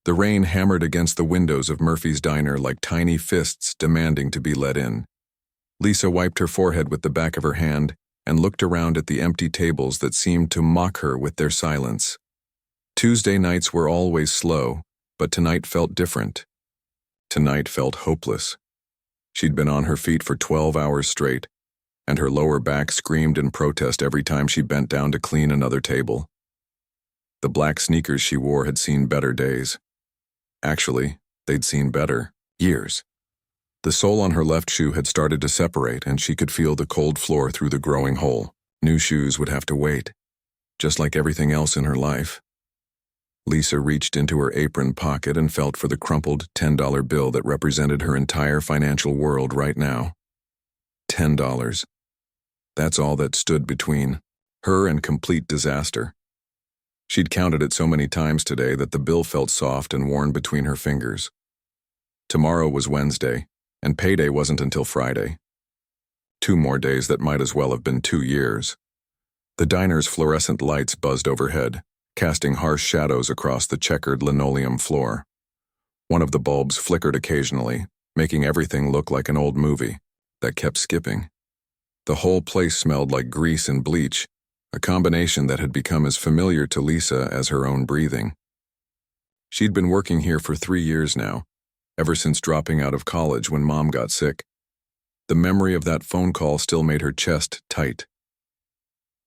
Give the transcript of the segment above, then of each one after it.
The rain hammered against the windows of Murphy's diner like tiny fists demanding to be let in. Lisa wiped her forehead with the back of her hand and looked around at the empty tables that seemed to mock her with their silence. Tuesday nights were always slow, but tonight felt different. Tonight felt hopeless. She'd been on her feet for 12 hours straight, and her lower back screamed in protest every time she bent down to clean another table. The black sneakers she wore had seen better days. Actually, they'd seen better years. The sole on her left shoe had started to separate, and she could feel the cold floor through the growing hole. New shoes would have to wait, just like everything else in her life. Lisa reached into her apron pocket and felt for the crumpled $10 bill that represented her entire financial world right now. $10. That's all that stood between her and complete disaster. She'd counted it so many times today that the bill felt soft and worn between her fingers. Tomorrow was Wednesday, and payday wasn't until Friday. 2 more days that might as well have been 2 years. The diner's fluorescent lights buzzed overhead, casting harsh shadows across the checkered linoleum floor. One of the bulbs flickered occasionally, making everything look like an old movie that kept skipping. The whole place smelled like grease and bleach, a combination that had become as familiar to Lisa as her own breathing. She'd been working here for 3 years now, ever since dropping out of college when Mom got sick. The memory of that phone call still made her chest tight.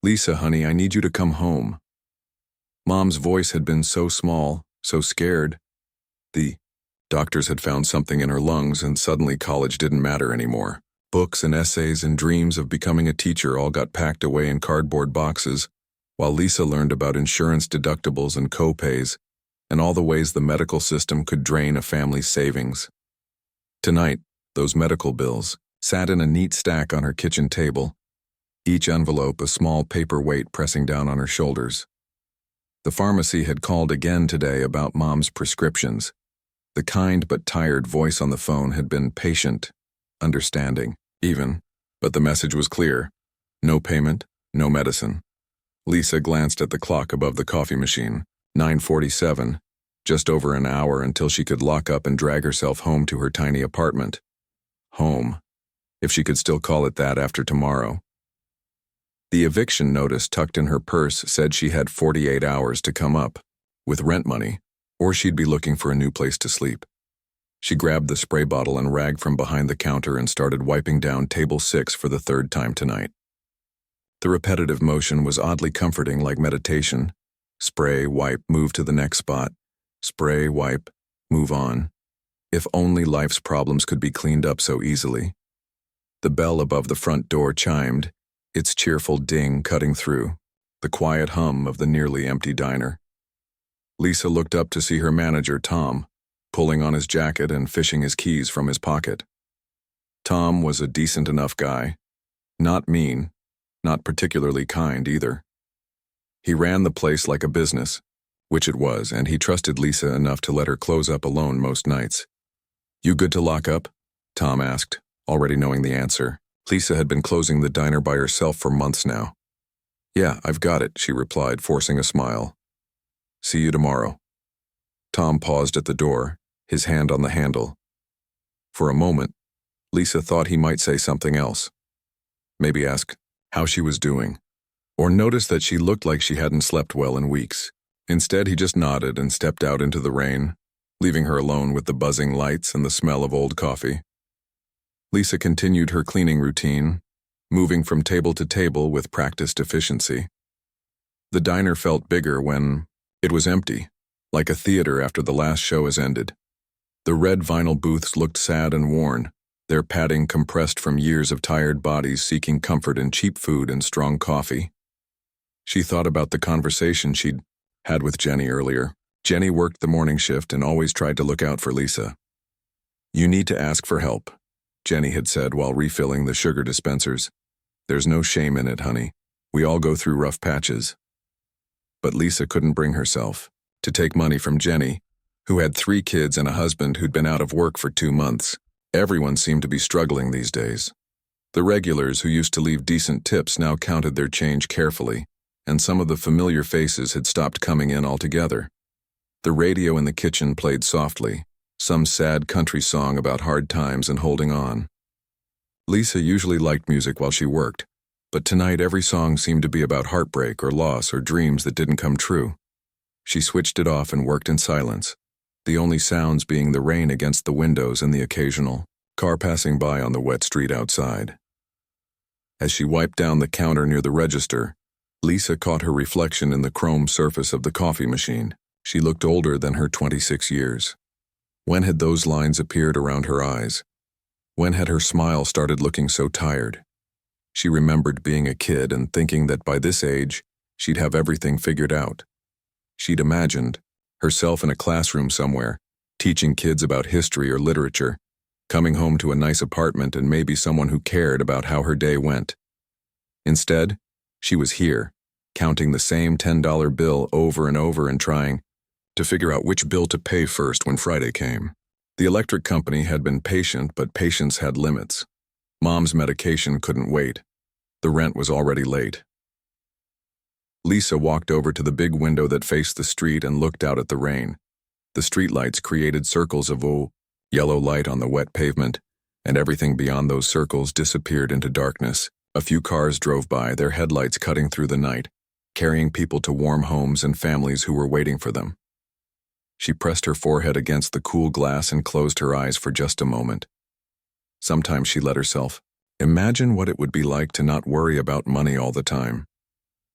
"Lisa, honey, I need you to come home." Mom's voice had been so small, so scared. The doctors had found something in her lungs, and suddenly college didn't matter anymore. Books and essays and dreams of becoming a teacher all got packed away in cardboard boxes, while Lisa learned about insurance deductibles and co-pays, and all the ways the medical system could drain a family's savings. Tonight, those medical bills sat in a neat stack on her kitchen table, each envelope a small paper weight pressing down on her shoulders. The pharmacy had called again today about Mom's prescriptions. The kind but tired voice on the phone had been patient, understanding, even, but the message was clear. No payment, no medicine. Lisa glanced at the clock above the coffee machine. 9:47, just over an hour until she could lock up and drag herself home to her tiny apartment. Home, if she could still call it that after tomorrow. The eviction notice tucked in her purse said she had 48 hours to come up, with rent money, or she'd be looking for a new place to sleep. She grabbed the spray bottle and rag from behind the counter and started wiping down table 6 for the 3rd time tonight. The repetitive motion was oddly comforting, like meditation. Spray, wipe, move to the next spot. Spray, wipe, move on. If only life's problems could be cleaned up so easily. The bell above the front door chimed, its cheerful ding cutting through the quiet hum of the nearly empty diner. Lisa looked up to see her manager, Tom, pulling on his jacket and fishing his keys from his pocket. Tom was a decent enough guy. Not mean, not particularly kind either. He ran the place like a business, which it was, and he trusted Lisa enough to let her close up alone most nights. "You good to lock up?" Tom asked, already knowing the answer. Lisa had been closing the diner by herself for months now. "Yeah, I've got it," she replied, forcing a smile. "See you tomorrow." Tom paused at the door, his hand on the handle. For a moment, Lisa thought he might say something else. Maybe ask how she was doing, or notice that she looked like she hadn't slept well in weeks. Instead, he just nodded and stepped out into the rain, leaving her alone with the buzzing lights and the smell of old coffee. Lisa continued her cleaning routine, moving from table to table with practiced efficiency. The diner felt bigger when it was empty, like a theater after the last show has ended. The red vinyl booths looked sad and worn, their padding compressed from years of tired bodies seeking comfort in cheap food and strong coffee. She thought about the conversation she'd had with Jenny earlier. Jenny worked the morning shift and always tried to look out for Lisa. "You need to ask for help," Jenny had said while refilling the sugar dispensers. "There's no shame in it, honey. We all go through rough patches." But Lisa couldn't bring herself to take money from Jenny, who had 3 kids and a husband who'd been out of work for 2 months. Everyone seemed to be struggling these days. The regulars who used to leave decent tips now counted their change carefully, and some of the familiar faces had stopped coming in altogether. The radio in the kitchen played softly, some sad country song about hard times and holding on. Lisa usually liked music while she worked, but tonight every song seemed to be about heartbreak or loss or dreams that didn't come true. She switched it off and worked in silence, the only sounds being the rain against the windows and the occasional car passing by on the wet street outside. As she wiped down the counter near the register, Lisa caught her reflection in the chrome surface of the coffee machine. She looked older than her 26 years. When had those lines appeared around her eyes? When had her smile started looking so tired? She remembered being a kid and thinking that by this age, she'd have everything figured out. She'd imagined herself in a classroom somewhere, teaching kids about history or literature, coming home to a nice apartment and maybe someone who cared about how her day went. Instead, she was here, counting the same $10 bill over and over and trying to figure out which bill to pay first when Friday came. The electric company had been patient, but patience had limits. Mom's medication couldn't wait. The rent was already late. Lisa walked over to the big window that faced the street and looked out at the rain. The streetlights created circles of yellow light on the wet pavement, and everything beyond those circles disappeared into darkness. A few cars drove by, their headlights cutting through the night, carrying people to warm homes and families who were waiting for them. She pressed her forehead against the cool glass and closed her eyes for just a moment. Sometimes she let herself imagine what it would be like to not worry about money all the time.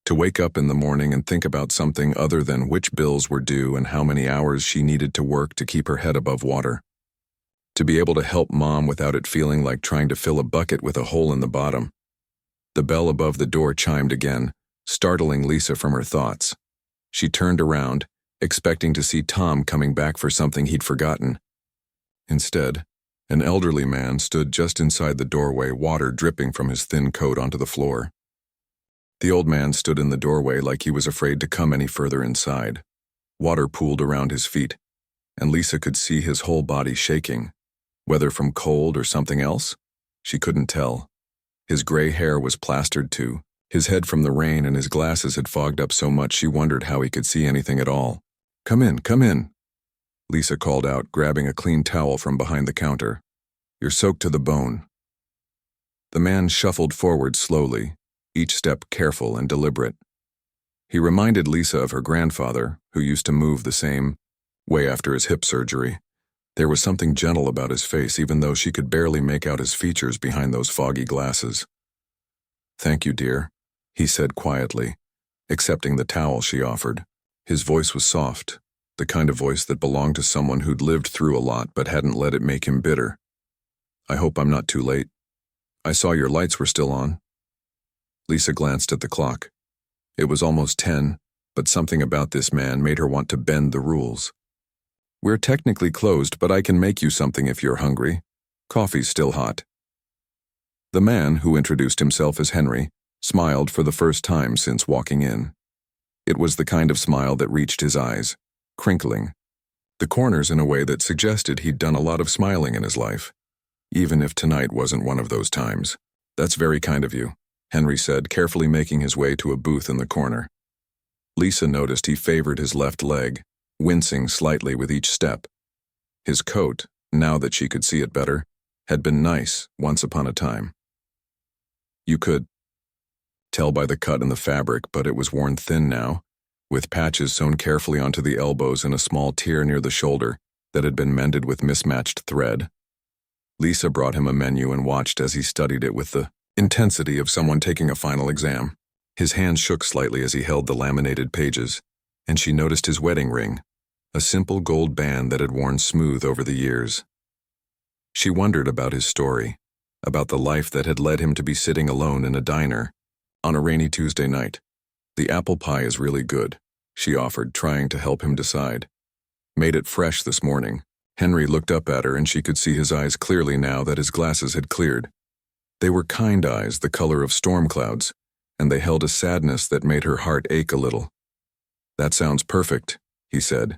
To wake up in the morning and think about something other than which bills were due and how many hours she needed to work to keep her head above water. To be able to help Mom without it feeling like trying to fill a bucket with a hole in the bottom. The bell above the door chimed again, startling Lisa from her thoughts. She turned around, expecting to see Tom coming back for something he'd forgotten. Instead, an elderly man stood just inside the doorway, water dripping from his thin coat onto the floor. The old man stood in the doorway like he was afraid to come any further inside. Water pooled around his feet, and Lisa could see his whole body shaking. Whether from cold or something else, she couldn't tell. His gray hair was plastered too, his head from the rain, and his glasses had fogged up so much she wondered how he could see anything at all. Come in," Lisa called out, grabbing a clean towel from behind the counter. "You're soaked to the bone." The man shuffled forward slowly, each step careful and deliberate. He reminded Lisa of her grandfather, who used to move the same way after his hip surgery. There was something gentle about his face, even though she could barely make out his features behind those foggy glasses. "Thank you, dear," he said quietly, accepting the towel she offered. His voice was soft, the kind of voice that belonged to someone who'd lived through a lot but hadn't let it make him bitter. "I hope I'm not too late. I saw your lights were still on." Lisa glanced at the clock. It was almost 10, but something about this man made her want to bend the rules. "We're technically closed, but I can make you something if you're hungry. Coffee's still hot." The man, who introduced himself as Henry, smiled for the first time since walking in. It was the kind of smile that reached his eyes, crinkling the corners in a way that suggested he'd done a lot of smiling in his life, even if tonight wasn't one of those times. "That's very kind of you," Henry said, carefully making his way to a booth in the corner. Lisa noticed he favored his left leg, wincing slightly with each step. His coat, now that she could see it better, had been nice once upon a time. You could tell by the cut in the fabric, but it was worn thin now, with patches sewn carefully onto the elbows and a small tear near the shoulder that had been mended with mismatched thread. Lisa brought him a menu and watched as he studied it with the intensity of someone taking a final exam. His hands shook slightly as he held the laminated pages, and she noticed his wedding ring, a simple gold band that had worn smooth over the years. She wondered about his story, about the life that had led him to be sitting alone in a diner on a rainy Tuesday night. "The apple pie is really good," she offered, trying to help him decide. "Made it fresh this morning." Henry looked up at her, and she could see his eyes clearly now that his glasses had cleared. They were kind eyes, the color of storm clouds, and they held a sadness that made her heart ache a little. "That sounds perfect," he said.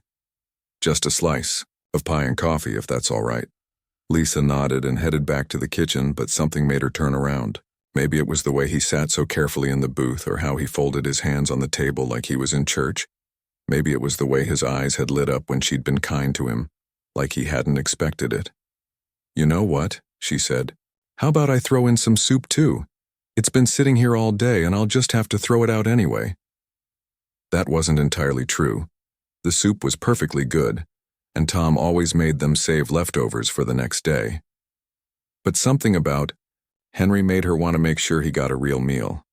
"Just a slice of pie and coffee, if that's all right." Lisa nodded and headed back to the kitchen, but something made her turn around. Maybe it was the way he sat so carefully in the booth, or how he folded his hands on the table like he was in church. Maybe it was the way his eyes had lit up when she'd been kind to him, like he hadn't expected it. "You know what?" she said. "How about I throw in some soup too? It's been sitting here all day and I'll just have to throw it out anyway." That wasn't entirely true. The soup was perfectly good, and Tom always made them save leftovers for the next day. But something about Henry made her want to make sure he got a real meal.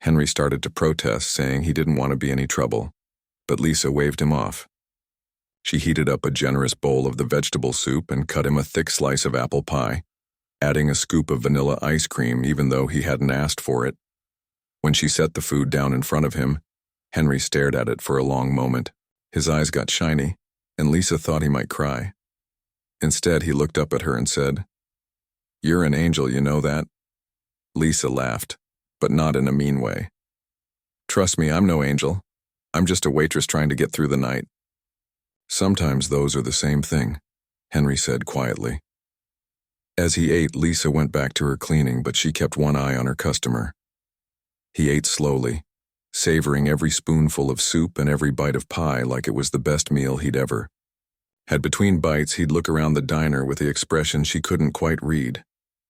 Henry started to protest, saying he didn't want to be any trouble, but Lisa waved him off. She heated up a generous bowl of the vegetable soup and cut him a thick slice of apple pie, adding a scoop of vanilla ice cream even though he hadn't asked for it. When she set the food down in front of him, Henry stared at it for a long moment. His eyes got shiny, and Lisa thought he might cry. Instead, he looked up at her and said, "You're an angel, you know that?" Lisa laughed, but not in a mean way. "Trust me, I'm no angel. I'm just a waitress trying to get through the night." "Sometimes those are the same thing," Henry said quietly. As he ate, Lisa went back to her cleaning, but she kept one eye on her customer. He ate slowly, savoring every spoonful of soup and every bite of pie like it was the best meal he'd ever had. Between bites, he'd look around the diner with the expression she couldn't quite read.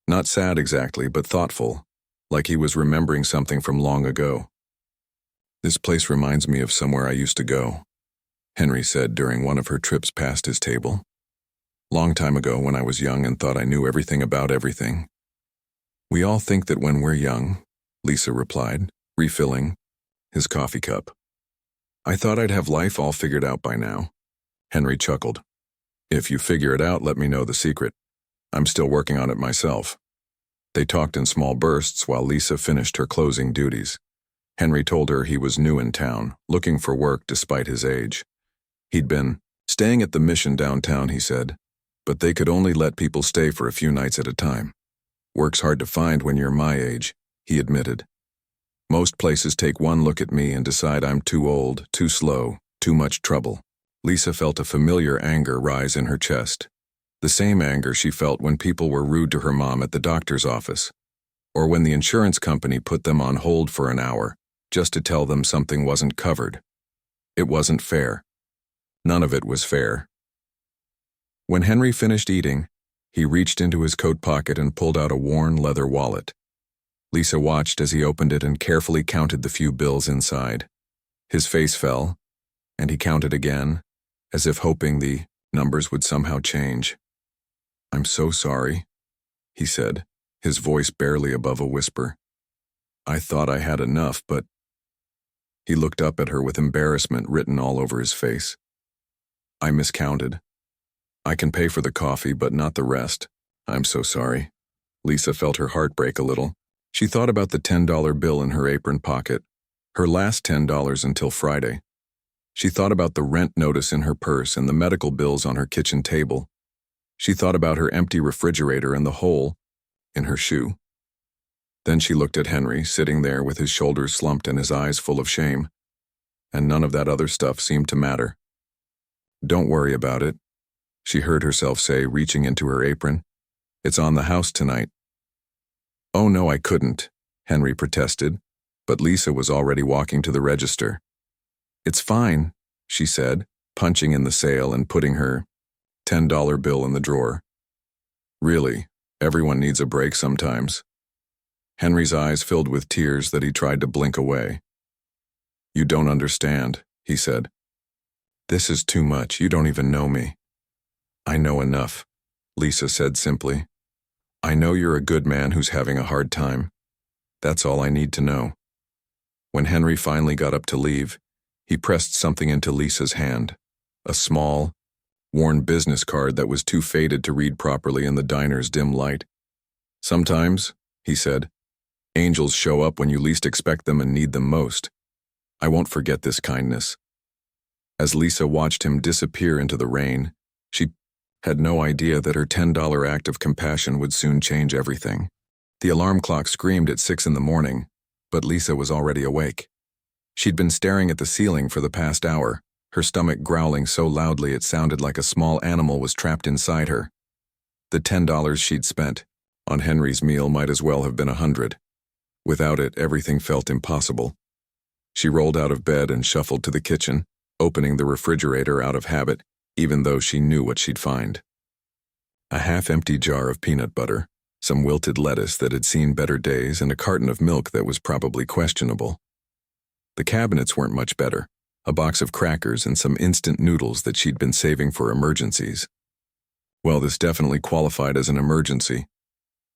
Not sad exactly, but thoughtful, like he was remembering something from long ago. "This place reminds me of somewhere I used to go," Henry said during one of her trips past his table. "Long time ago when I was young and thought I knew everything about everything." "We all think that when we're young," Lisa replied, refilling his coffee cup. "I thought I'd have life all figured out by now." Henry chuckled. "If you figure it out, let me know the secret. I'm still working on it myself." They talked in small bursts while Lisa finished her closing duties. Henry told her he was new in town, looking for work despite his age. He'd been staying at the Mission downtown, he said, but they could only let people stay for a few nights at a time. "Work's hard to find when you're my age," he admitted. "Most places take one look at me and decide I'm too old, too slow, too much trouble." Lisa felt a familiar anger rise in her chest. The same anger she felt when people were rude to her mom at the doctor's office, or when the insurance company put them on hold for an hour just to tell them something wasn't covered. It wasn't fair. None of it was fair. When Henry finished eating, he reached into his coat pocket and pulled out a worn leather wallet. Lisa watched as he opened it and carefully counted the few bills inside. His face fell, and he counted again, as if hoping the numbers would somehow change. "I'm so sorry," he said, his voice barely above a whisper. "I thought I had enough, but—" He looked up at her with embarrassment written all over his face. "I miscounted. I can pay for the coffee, but not the rest. I'm so sorry." Lisa felt her heart break a little. She thought about the $10 bill in her apron pocket, her last $10 until Friday. She thought about the rent notice in her purse and the medical bills on her kitchen table. She thought about her empty refrigerator and the hole in her shoe. Then she looked at Henry, sitting there with his shoulders slumped and his eyes full of shame. And none of that other stuff seemed to matter. "Don't worry about it," she heard herself say, reaching into her apron. "It's on the house tonight." "Oh no, I couldn't," Henry protested, but Lisa was already walking to the register. "It's fine," she said, punching in the sale and putting her $10 bill in the drawer. "Really, everyone needs a break sometimes." Henry's eyes filled with tears that he tried to blink away. "You don't understand," he said. "This is too much. You don't even know me." "I know enough," Lisa said simply. "I know you're a good man who's having a hard time. That's all I need to know." When Henry finally got up to leave, he pressed something into Lisa's hand, a small, worn business card that was too faded to read properly in the diner's dim light. "Sometimes," he said, "angels show up when you least expect them and need them most. I won't forget this kindness." As Lisa watched him disappear into the rain, she had no idea that her $10 act of compassion would soon change everything. The alarm clock screamed at 6 in the morning, but Lisa was already awake. She'd been staring at the ceiling for the past hour, her stomach growling so loudly it sounded like a small animal was trapped inside her. The $10 she'd spent on Henry's meal might as well have been 100. Without it, everything felt impossible. She rolled out of bed and shuffled to the kitchen, opening the refrigerator out of habit, even though she knew what she'd find. A half-empty jar of peanut butter, some wilted lettuce that had seen better days, and a carton of milk that was probably questionable. The cabinets weren't much better, a box of crackers and some instant noodles that she'd been saving for emergencies. Well, this definitely qualified as an emergency.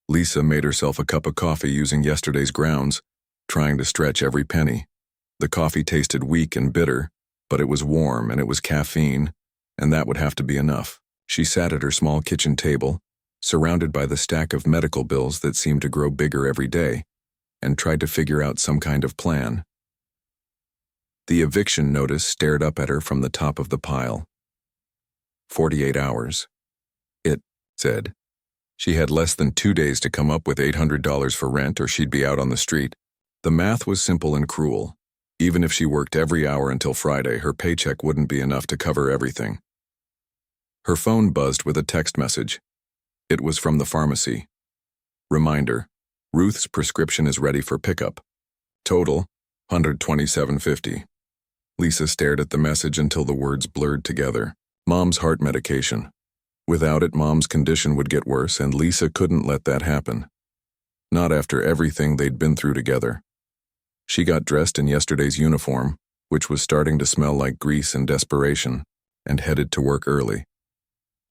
Lisa made herself a cup of coffee using yesterday's grounds, trying to stretch every penny. The coffee tasted weak and bitter, but it was warm and it was caffeine, and that would have to be enough. She sat at her small kitchen table, surrounded by the stack of medical bills that seemed to grow bigger every day, and tried to figure out some kind of plan. The eviction notice stared up at her from the top of the pile. 48 hours. It said. She had less than 2 days to come up with $800 for rent or she'd be out on the street. The math was simple and cruel. Even if she worked every hour until Friday, her paycheck wouldn't be enough to cover everything. Her phone buzzed with a text message. It was from the pharmacy. Reminder: Ruth's prescription is ready for pickup. Total, $127.50. Lisa stared at the message until the words blurred together. Mom's heart medication. Without it, Mom's condition would get worse, and Lisa couldn't let that happen. Not after everything they'd been through together. She got dressed in yesterday's uniform, which was starting to smell like grease and desperation, and headed to work early.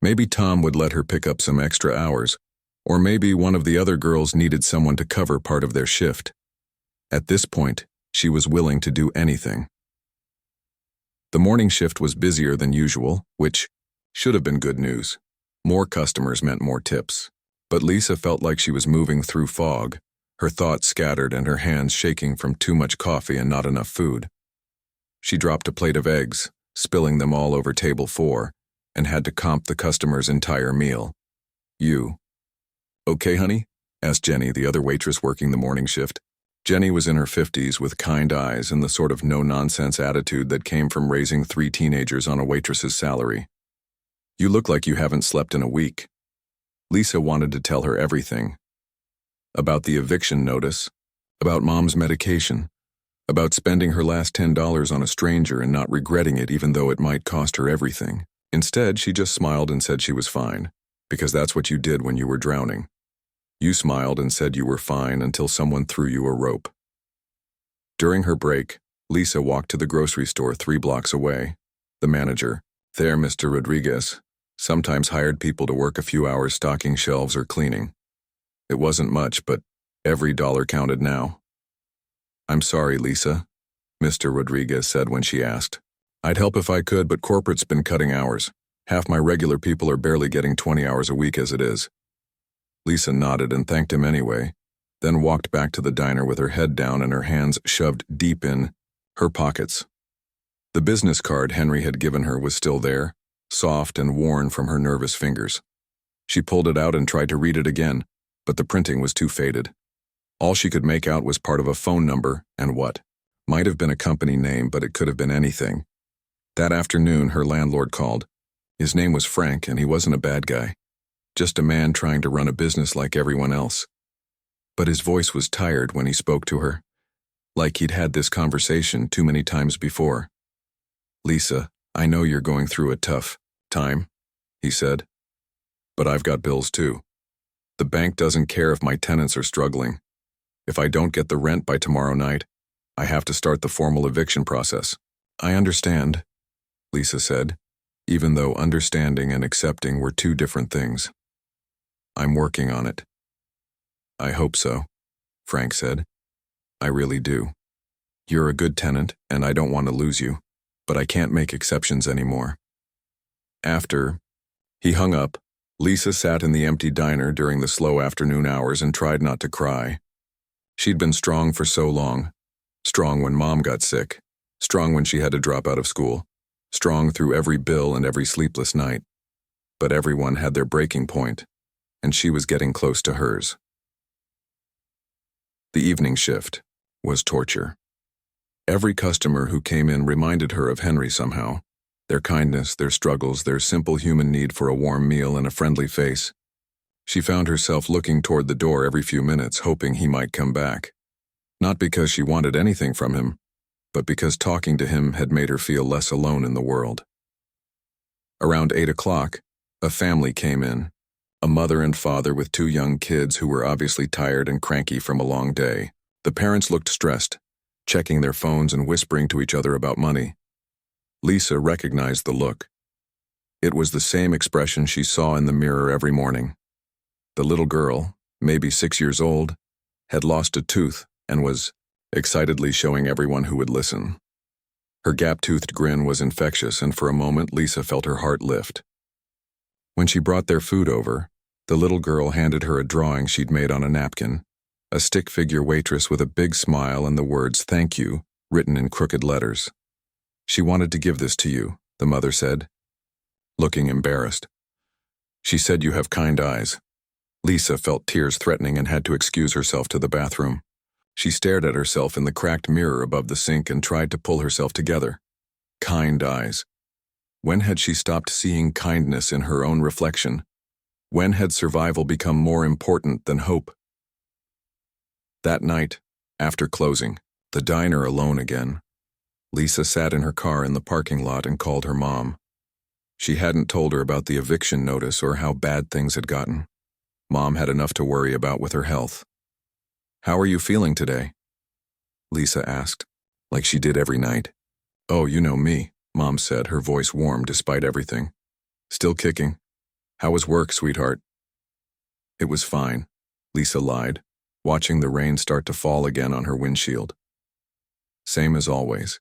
Maybe Tom would let her pick up some extra hours, or maybe one of the other girls needed someone to cover part of their shift. At this point, she was willing to do anything. The morning shift was busier than usual, which should have been good news. More customers meant more tips. But Lisa felt like she was moving through fog, her thoughts scattered and her hands shaking from too much coffee and not enough food. She dropped a plate of eggs, spilling them all over table 4, and had to comp the customer's entire meal. "You okay, honey?" asked Jenny, the other waitress working the morning shift. Jenny was in her 50s with kind eyes and the sort of no-nonsense attitude that came from raising 3 teenagers on a waitress's salary. "You look like you haven't slept in a week." Lisa wanted to tell her everything. About the eviction notice, about Mom's medication, about spending her last $10 on a stranger and not regretting it even though it might cost her everything. Instead, she just smiled and said she was fine, because that's what you did when you were drowning. You smiled and said you were fine until someone threw you a rope. During her break, Lisa walked to the grocery store 3 blocks away. The manager, there Mr. Rodriguez, sometimes hired people to work a few hours stocking shelves or cleaning. It wasn't much, but every dollar counted now. "I'm sorry, Lisa," Mr. Rodriguez said when she asked. "I'd help if I could, but corporate's been cutting hours. Half my regular people are barely getting 20 hours a week as it is." Lisa nodded and thanked him anyway, then walked back to the diner with her head down and her hands shoved deep in her pockets. The business card Henry had given her was still there, soft and worn from her nervous fingers. She pulled it out and tried to read it again, but the printing was too faded. All she could make out was part of a phone number and what might have been a company name, but it could have been anything. That afternoon, her landlord called. His name was Frank, and he wasn't a bad guy. Just a man trying to run a business like everyone else. But his voice was tired when he spoke to her, like he'd had this conversation too many times before. "Lisa, I know you're going through a tough time," he said. "But I've got bills too. The bank doesn't care if my tenants are struggling. If I don't get the rent by tomorrow night, I have to start the formal eviction process." "I understand," Lisa said, even though understanding and accepting were 2 different things. "I'm working on it." "I hope so," Frank said. "I really do. You're a good tenant, and I don't want to lose you, but I can't make exceptions anymore." After he hung up, Lisa sat in the empty diner during the slow afternoon hours and tried not to cry. She'd been strong for so long. Strong when Mom got sick. Strong when she had to drop out of school. Strong through every bill and every sleepless night. But everyone had their breaking point, and she was getting close to hers. The evening shift was torture. Every customer who came in reminded her of Henry somehow. Their kindness, their struggles, their simple human need for a warm meal and a friendly face. She found herself looking toward the door every few minutes, hoping he might come back. Not because she wanted anything from him, but because talking to him had made her feel less alone in the world. Around 8 o'clock, a family came in, a mother and father with 2 young kids who were obviously tired and cranky from a long day. The parents looked stressed, checking their phones and whispering to each other about money. Lisa recognized the look. It was the same expression she saw in the mirror every morning. The little girl, maybe 6 years old, had lost a tooth and was excitedly showing everyone who would listen. Her gap-toothed grin was infectious, and for a moment Lisa felt her heart lift. When she brought their food over, the little girl handed her a drawing she'd made on a napkin, a stick figure waitress with a big smile and the words "Thank you" written in crooked letters. "She wanted to give this to you," the mother said, looking embarrassed. "She said you have kind eyes." Lisa felt tears threatening and had to excuse herself to the bathroom. She stared at herself in the cracked mirror above the sink and tried to pull herself together. Kind eyes. When had she stopped seeing kindness in her own reflection? When had survival become more important than hope? That night, after closing, the diner alone again, Lisa sat in her car in the parking lot and called her mom. She hadn't told her about the eviction notice or how bad things had gotten. Mom had enough to worry about with her health. "How are you feeling today?" Lisa asked, like she did every night. "Oh, you know me," Mom said, her voice warm despite everything. "Still kicking. How was work, sweetheart?" "It was fine," Lisa lied, watching the rain start to fall again on her windshield. "Same as always."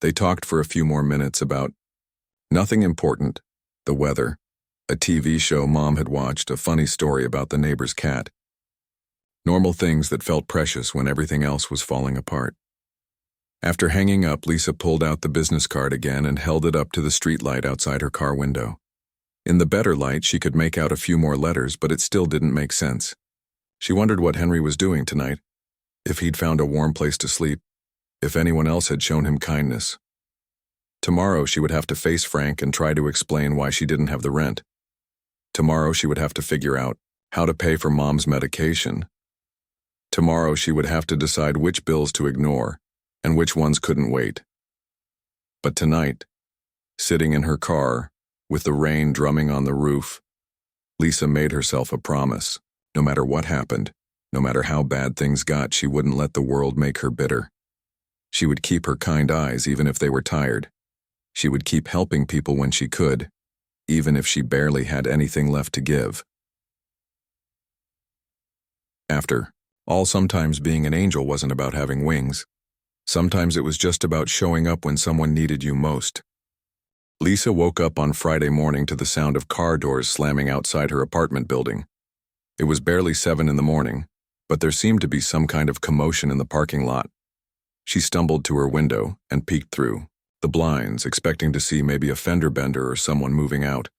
They talked for a few more minutes about nothing important, the weather, a TV show Mom had watched, a funny story about the neighbor's cat. Normal things that felt precious when everything else was falling apart. After hanging up, Lisa pulled out the business card again and held it up to the streetlight outside her car window. In the better light, she could make out a few more letters, but it still didn't make sense. She wondered what Henry was doing tonight, if he'd found a warm place to sleep, if anyone else had shown him kindness. Tomorrow she would have to face Frank and try to explain why she didn't have the rent. Tomorrow she would have to figure out how to pay for Mom's medication. Tomorrow she would have to decide which bills to ignore and which ones couldn't wait. But tonight, sitting in her car, with the rain drumming on the roof, Lisa made herself a promise. No matter what happened, no matter how bad things got, she wouldn't let the world make her bitter. She would keep her kind eyes even if they were tired. She would keep helping people when she could, even if she barely had anything left to give. After all, sometimes being an angel wasn't about having wings. Sometimes it was just about showing up when someone needed you most. Lisa woke up on Friday morning to the sound of car doors slamming outside her apartment building. It was barely 7 in the morning, but there seemed to be some kind of commotion in the parking lot. She stumbled to her window and peeked through the blinds, expecting to see maybe a fender bender or someone moving out.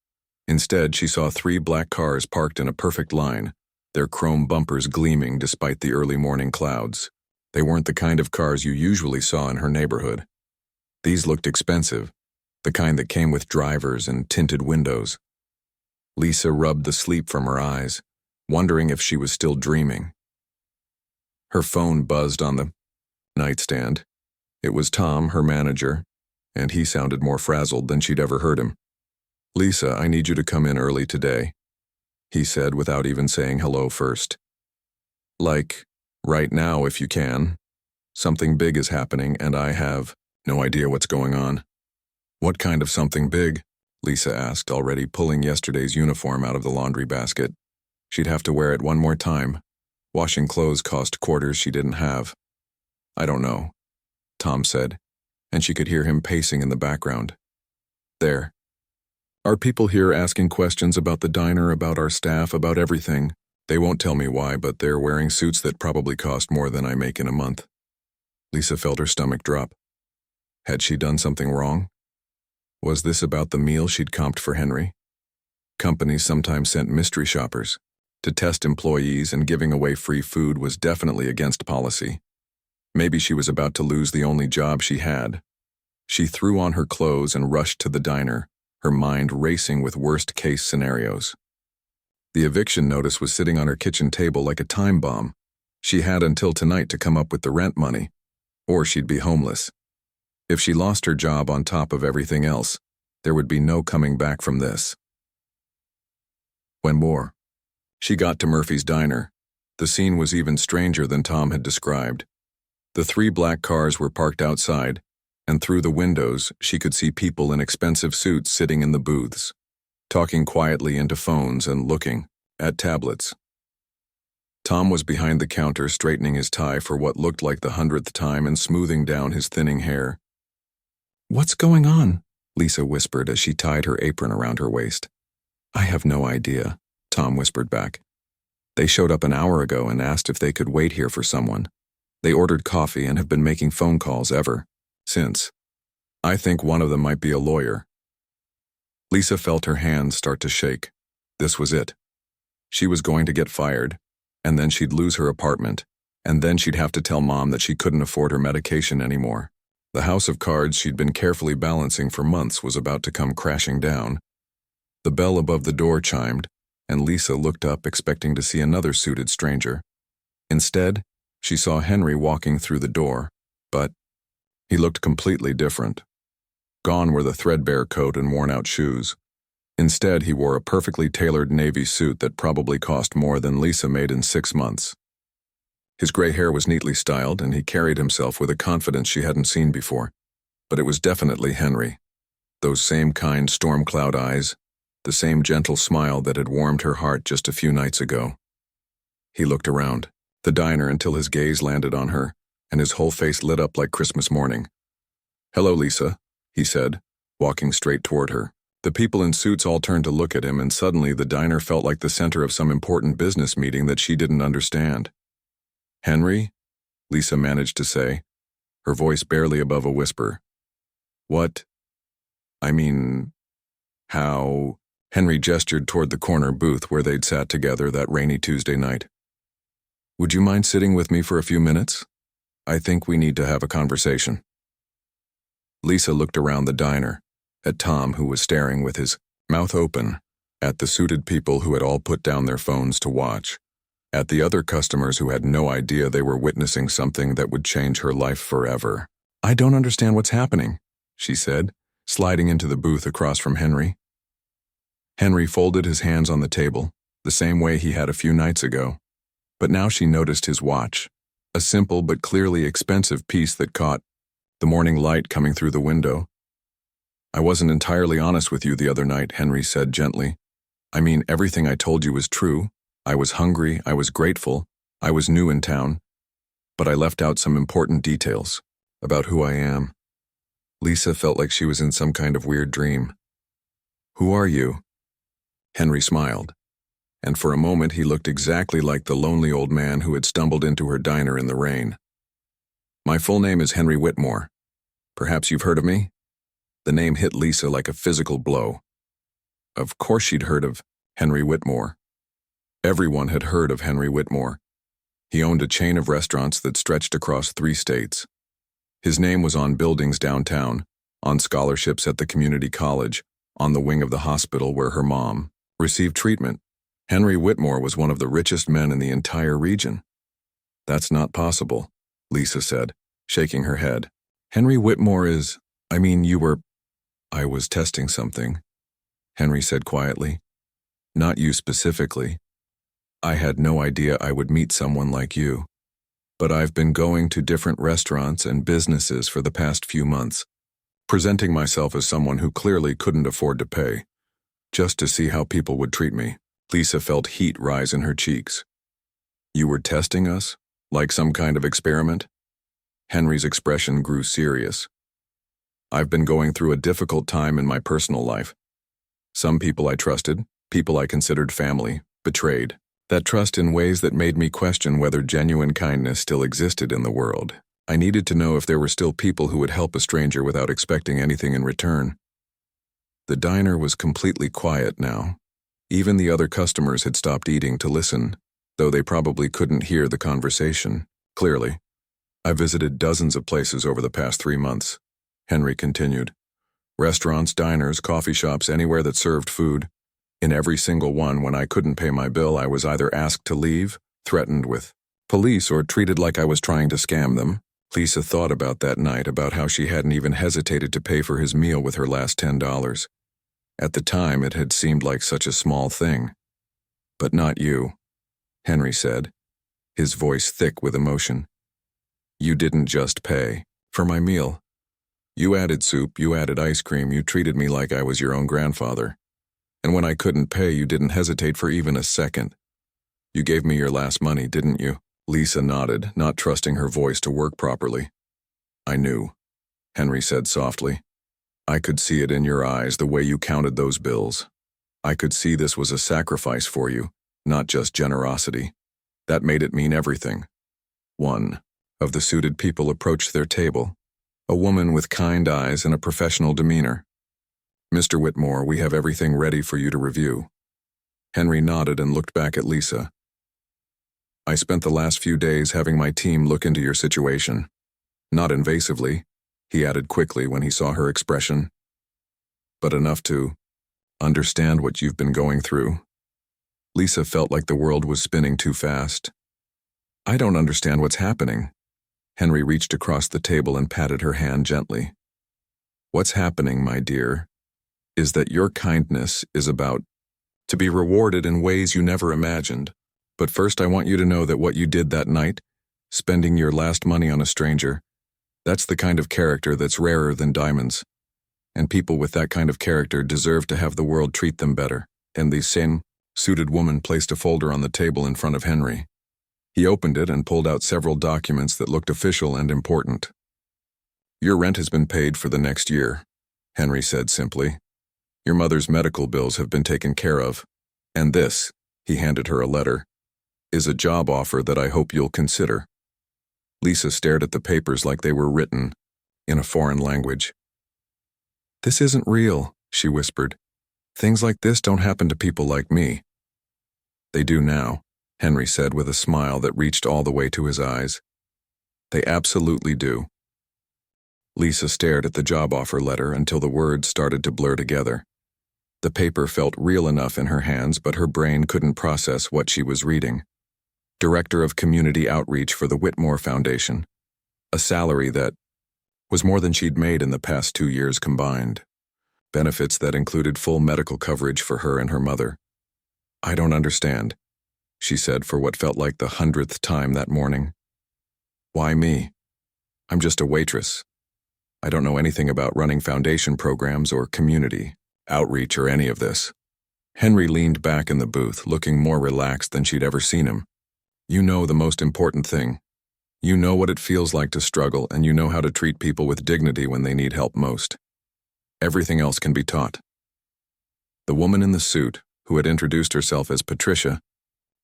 Instead, she saw 3 black cars parked in a perfect line, their chrome bumpers gleaming despite the early morning clouds. They weren't the kind of cars you usually saw in her neighborhood. These looked expensive, the kind that came with drivers and tinted windows. Lisa rubbed the sleep from her eyes, wondering if she was still dreaming. Her phone buzzed on the nightstand. It was Tom, her manager, and he sounded more frazzled than she'd ever heard him. "Lisa, I need you to come in early today," he said without even saying hello first. "Like, right now if you can. Something big is happening and I have no idea what's going on." "What kind of something big?" Lisa asked, already pulling yesterday's uniform out of the laundry basket. She'd have to wear it one more time. Washing clothes cost quarters she didn't have. "I don't know," Tom said, and she could hear him pacing in the background. "There are people here asking questions about the diner, about our staff, about everything. They won't tell me why, but they're wearing suits that probably cost more than I make in a month." Lisa felt her stomach drop. Had she done something wrong? Was this about the meal she'd comped for Henry? Companies sometimes sent mystery shoppers to test employees, and giving away free food was definitely against policy. Maybe she was about to lose the only job she had. She threw on her clothes and rushed to the diner, her mind racing with worst-case scenarios. The eviction notice was sitting on her kitchen table like a time bomb. She had until tonight to come up with the rent money. or she'd be homeless. If she lost her job on top of everything else, there would be no coming back from this. She got to Murphy's Diner. The scene was even stranger than Tom had described. The 3 black cars were parked outside, and through the windows she could see people in expensive suits sitting in the booths, talking quietly into phones and looking at tablets. Tom was behind the counter straightening his tie for what looked like the 100th time and smoothing down his thinning hair. "What's going on?" Lisa whispered as she tied her apron around her waist. "I have no idea," Tom whispered back. "They showed up an hour ago and asked if they could wait here for someone. They ordered coffee and have been making phone calls ever since. I think one of them might be a lawyer." Lisa felt her hands start to shake. This was it. She was going to get fired, and then she'd lose her apartment, and then she'd have to tell Mom that she couldn't afford her medication anymore. The house of cards she'd been carefully balancing for months was about to come crashing down. The bell above the door chimed, and Lisa looked up expecting to see another suited stranger. Instead, she saw Henry walking through the door, but he looked completely different. Gone were the threadbare coat and worn-out shoes. Instead, he wore a perfectly tailored navy suit that probably cost more than Lisa made in 6 months. His gray hair was neatly styled, and he carried himself with a confidence she hadn't seen before. But it was definitely Henry. Those same kind storm cloud eyes, the same gentle smile that had warmed her heart just a few nights ago. He looked around the diner until his gaze landed on her, and his whole face lit up like Christmas morning. "Hello, Lisa," he said, walking straight toward her. The people in suits all turned to look at him, and suddenly the diner felt like the center of some important business meeting that she didn't understand. "Henry?" Lisa managed to say, her voice barely above a whisper. "What? I mean, how?" Henry gestured toward the corner booth where they'd sat together that rainy Tuesday night. "Would you mind sitting with me for a few minutes? I think we need to have a conversation." Lisa looked around the diner, at Tom, who was staring with his mouth open, at the suited people who had all put down their phones to watch, at the other customers who had no idea they were witnessing something that would change her life forever. "I don't understand what's happening," she said, sliding into the booth across from Henry. Henry folded his hands on the table, the same way he had a few nights ago. But now she noticed his watch, a simple but clearly expensive piece that caught the morning light coming through the window. "I wasn't entirely honest with you the other night," Henry said gently. "I mean, everything I told you was true. I was hungry, I was grateful, I was new in town. But I left out some important details about who I am." Lisa felt like she was in some kind of weird dream. "Who are you?" Henry smiled, and for a moment he looked exactly like the lonely old man who had stumbled into her diner in the rain. "My full name is Henry Whitmore. Perhaps you've heard of me?" The name hit Lisa like a physical blow. Of course she'd heard of Henry Whitmore. Everyone had heard of Henry Whitmore. He owned a chain of restaurants that stretched across 3 states. His name was on buildings downtown, on scholarships at the community college, on the wing of the hospital where her mom received treatment. Henry Whitmore was one of the richest men in the entire region. "That's not possible," Lisa said, shaking her head. "Henry Whitmore is, I mean, you were—" "I was testing something," Henry said quietly. "Not you specifically. I had no idea I would meet someone like you. But I've been going to different restaurants and businesses for the past few months, presenting myself as someone who clearly couldn't afford to pay, just to see how people would treat me." Lisa felt heat rise in her cheeks. "You were testing us? Like some kind of experiment?" Henry's expression grew serious. "I've been going through a difficult time in my personal life. Some people I trusted, people I considered family, betrayed that trust in ways that made me question whether genuine kindness still existed in the world. I needed to know if there were still people who would help a stranger without expecting anything in return." The diner was completely quiet now. Even the other customers had stopped eating to listen, though they probably couldn't hear the conversation clearly. "I visited dozens of places over the past 3 months," Henry continued. "Restaurants, diners, coffee shops, anywhere that served food. In every single one, when I couldn't pay my bill, I was either asked to leave, threatened with police, or treated like I was trying to scam them. Lisa thought about that night, about how she hadn't even hesitated to pay for his meal with her last $10. At the time, it had seemed like such a small thing. But not you, Henry said, his voice thick with emotion. You didn't just pay for my meal. You added soup, you added ice cream, you treated me like I was your own grandfather. And when I couldn't pay, you didn't hesitate for even a second. You gave me your last money, didn't you? Lisa nodded, not trusting her voice to work properly. I knew, Henry said softly. I could see it in your eyes, the way you counted those bills. I could see this was a sacrifice for you, not just generosity. That made it mean everything. One of the suited people approached their table, a woman with kind eyes and a professional demeanor. Mr. Whitmore, we have everything ready for you to review. Henry nodded and looked back at Lisa. I spent the last few days having my team look into your situation. Not invasively, he added quickly when he saw her expression, but enough to understand what you've been going through. Lisa felt like the world was spinning too fast. I don't understand what's happening. Henry reached across the table and patted her hand gently. What's happening, my dear, is that your kindness is about to be rewarded in ways you never imagined. But first I want you to know that what you did that night, spending your last money on a stranger, that's the kind of character that's rarer than diamonds. And people with that kind of character deserve to have the world treat them better. And the same suited woman placed a folder on the table in front of Henry. He opened it and pulled out several documents that looked official and important. Your rent has been paid for the next year, Henry said simply. Your mother's medical bills have been taken care of. And this, he handed her a letter, is a job offer that I hope you'll consider. Lisa stared at the papers like they were written in a foreign language. This isn't real, she whispered. Things like this don't happen to people like me. They do now, Henry said with a smile that reached all the way to his eyes. They absolutely do. Lisa stared at the job offer letter until the words started to blur together. The paper felt real enough in her hands, but her brain couldn't process what she was reading. Director of Community Outreach for the Whitmore Foundation. A salary that was more than she'd made in the past 2 years combined. Benefits that included full medical coverage for her and her mother. I don't understand, she said for what felt like the 100th time that morning. Why me? I'm just a waitress. I don't know anything about running foundation programs or community outreach or any of this. Henry leaned back in the booth, looking more relaxed than she'd ever seen him. You know the most important thing. You know what it feels like to struggle, and you know how to treat people with dignity when they need help most. Everything else can be taught. The woman in the suit, who had introduced herself as Patricia,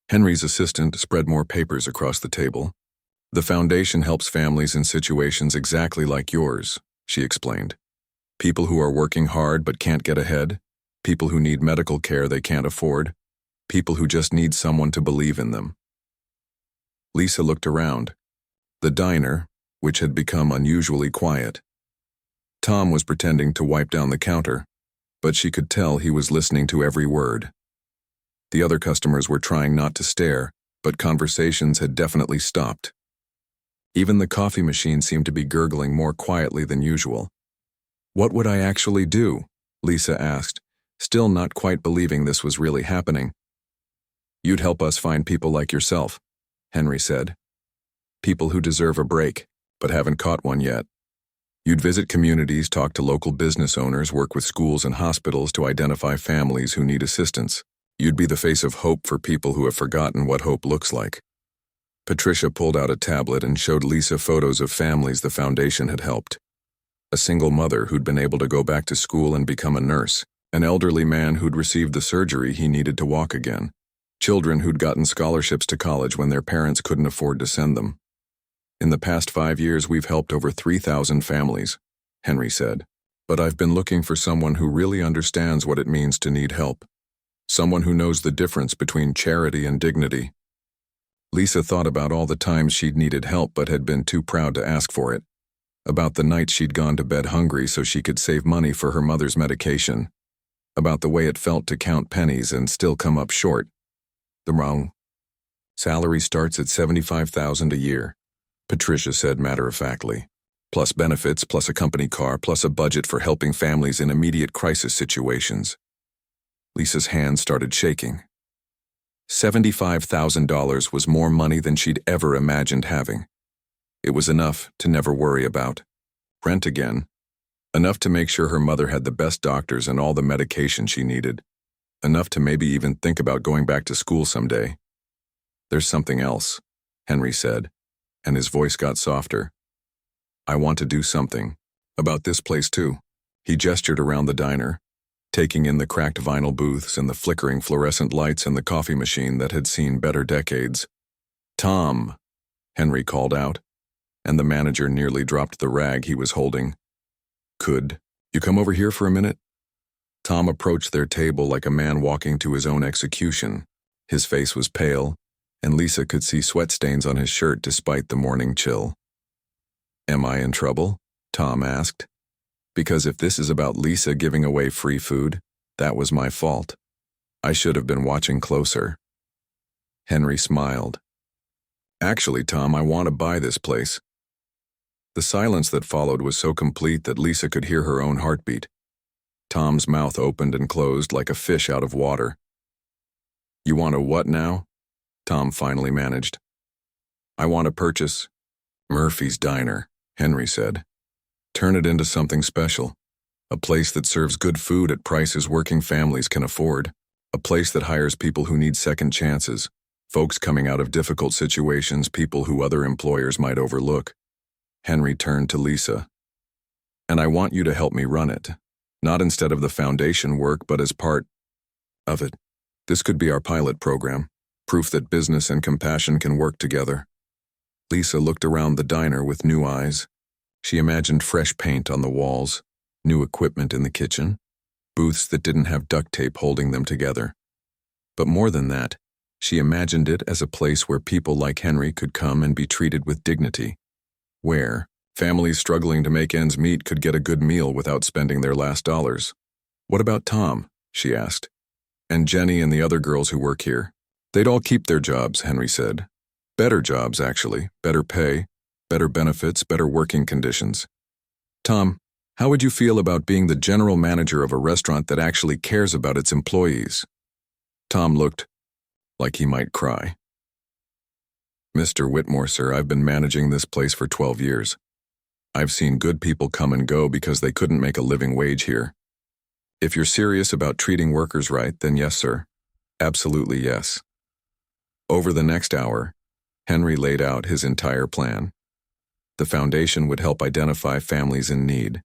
Henry's assistant, spread more papers across the table. The foundation helps families in situations exactly like yours, she explained. People who are working hard but can't get ahead, people who need medical care they can't afford, people who just need someone to believe in them. Lisa looked around. The diner, which had become unusually quiet. Tom was pretending to wipe down the counter, but she could tell he was listening to every word. The other customers were trying not to stare, but conversations had definitely stopped. Even the coffee machine seemed to be gurgling more quietly than usual. What would I actually do? Lisa asked, still not quite believing this was really happening. You'd help us find people like yourself, Henry said. People who deserve a break, but haven't caught one yet. You'd visit communities, talk to local business owners, work with schools and hospitals to identify families who need assistance. You'd be the face of hope for people who have forgotten what hope looks like. Patricia pulled out a tablet and showed Lisa photos of families the foundation had helped. A single mother who'd been able to go back to school and become a nurse, an elderly man who'd received the surgery he needed to walk again, children who'd gotten scholarships to college when their parents couldn't afford to send them. In the past 5 years, we've helped over 3,000 families, Henry said. But I've been looking for someone who really understands what it means to need help. Someone who knows the difference between charity and dignity. Lisa thought about all the times she'd needed help but had been too proud to ask for it. About the nights she'd gone to bed hungry so she could save money for her mother's medication. About the way it felt to count pennies and still come up short. The wrong salary starts at $75,000 a year. Patricia said matter-of-factly. Plus benefits, plus a company car, plus a budget for helping families in immediate crisis situations. Lisa's hand started shaking. $75,000 was more money than she'd ever imagined having. It was enough to never worry about rent again. Enough to make sure her mother had the best doctors and all the medication she needed. Enough to maybe even think about going back to school someday. "There's something else," Henry said, and his voice got softer. "I want to do something. About this place too." He gestured around the diner, taking in the cracked vinyl booths and the flickering fluorescent lights and the coffee machine that had seen better decades. "Tom," Henry called out, and the manager nearly dropped the rag he was holding. "Could you come over here for a minute?" Tom approached their table like a man walking to his own execution. His face was pale, and Lisa could see sweat stains on his shirt despite the morning chill. "Am I in trouble?" Tom asked. "Because if this is about Lisa giving away free food, that was my fault. I should have been watching closer." Henry smiled. "Actually, Tom, I want to buy this place." The silence that followed was so complete that Lisa could hear her own heartbeat. Tom's mouth opened and closed like a fish out of water. "You want a what now?" Tom finally managed. "I want to purchase Murphy's Diner," Henry said. "Turn it into something special. A place that serves good food at prices working families can afford. A place that hires people who need second chances, folks coming out of difficult situations, people who other employers might overlook." Henry turned to Lisa. "And I want you to help me run it. Not instead of the foundation work, but as part of it. This could be our pilot program, proof that business and compassion can work together." Lisa looked around the diner with new eyes. She imagined fresh paint on the walls, new equipment in the kitchen, booths that didn't have duct tape holding them together. But more than that, she imagined it as a place where people like Henry could come and be treated with dignity, where families struggling to make ends meet could get a good meal without spending their last dollars. "What about Tom?" she asked. "And Jenny and the other girls who work here?" "They'd all keep their jobs," Henry said. "Better jobs, actually. Better pay, better benefits, better working conditions." "Tom, how would you feel about being the general manager of a restaurant that actually cares about its employees?" Tom looked like he might cry. "Mr. Whitmore, sir, I've been managing this place for 12 years. I've seen good people come and go because they couldn't make a living wage here. If you're serious about treating workers right, then yes, sir. Absolutely yes." Over the next hour, Henry laid out his entire plan. The foundation would help identify families in need,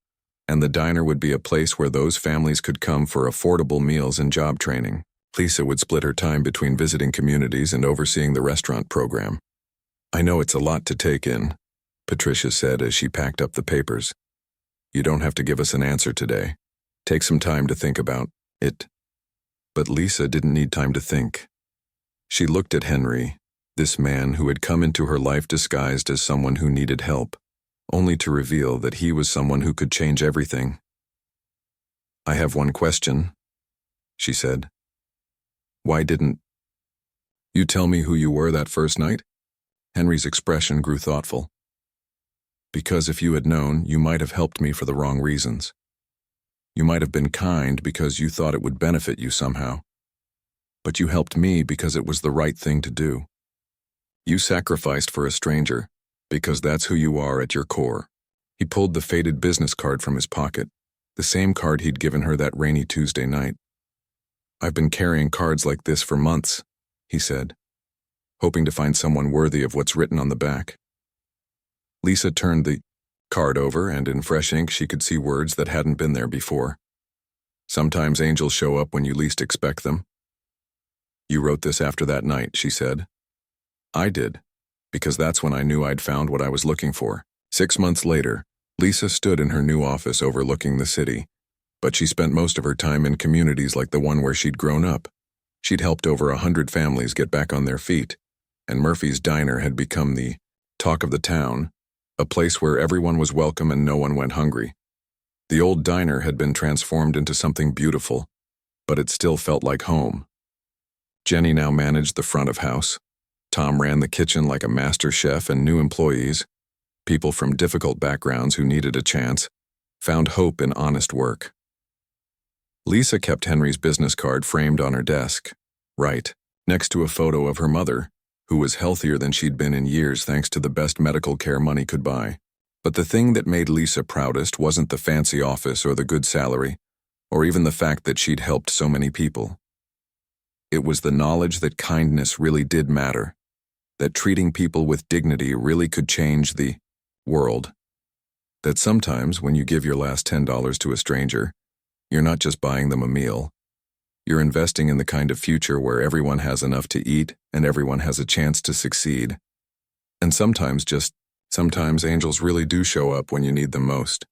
and the diner would be a place where those families could come for affordable meals and job training. Lisa would split her time between visiting communities and overseeing the restaurant program. "I know it's a lot to take in," Patricia said as she packed up the papers. "You don't have to give us an answer today. Take some time to think about it." But Lisa didn't need time to think. She looked at Henry, this man who had come into her life disguised as someone who needed help, only to reveal that he was someone who could change everything. "I have one question," she said. "Why didn't you tell me who you were that first night?" Henry's expression grew thoughtful. "Because if you had known, you might have helped me for the wrong reasons. You might have been kind because you thought it would benefit you somehow. But you helped me because it was the right thing to do. You sacrificed for a stranger because that's who you are at your core." He pulled the faded business card from his pocket, the same card he'd given her that rainy Tuesday night. "I've been carrying cards like this for months," he said, hoping to find someone worthy of what's written on the back. Lisa turned the card over, and in fresh ink she could see words that hadn't been there before. "Sometimes angels show up when you least expect them." "You wrote this after that night," she said. "I did, because that's when I knew I'd found what I was looking for." 6 months later, Lisa stood in her new office overlooking the city, but she spent most of her time in communities like the one where she'd grown up. She'd helped over 100 families get back on their feet, and Murphy's Diner had become the talk of the town, a place where everyone was welcome and no one went hungry. The old diner had been transformed into something beautiful, but it still felt like home. Jenny now managed the front of house. Tom ran the kitchen like a master chef, and new employees, People from difficult backgrounds who needed a chance found hope in honest work. Lisa kept Henry's business card framed on her desk, right next to a photo of her mother, who was healthier than she'd been in years thanks to the best medical care money could buy. But the thing that made Lisa proudest wasn't the fancy office or the good salary, or even the fact that she'd helped so many people. It was the knowledge that kindness really did matter, that treating people with dignity really could change the world. That sometimes when you give your last $10 to a stranger, you're not just buying them a meal. You're investing in the kind of future where everyone has enough to eat and everyone has a chance to succeed. And sometimes angels really do show up when you need them most.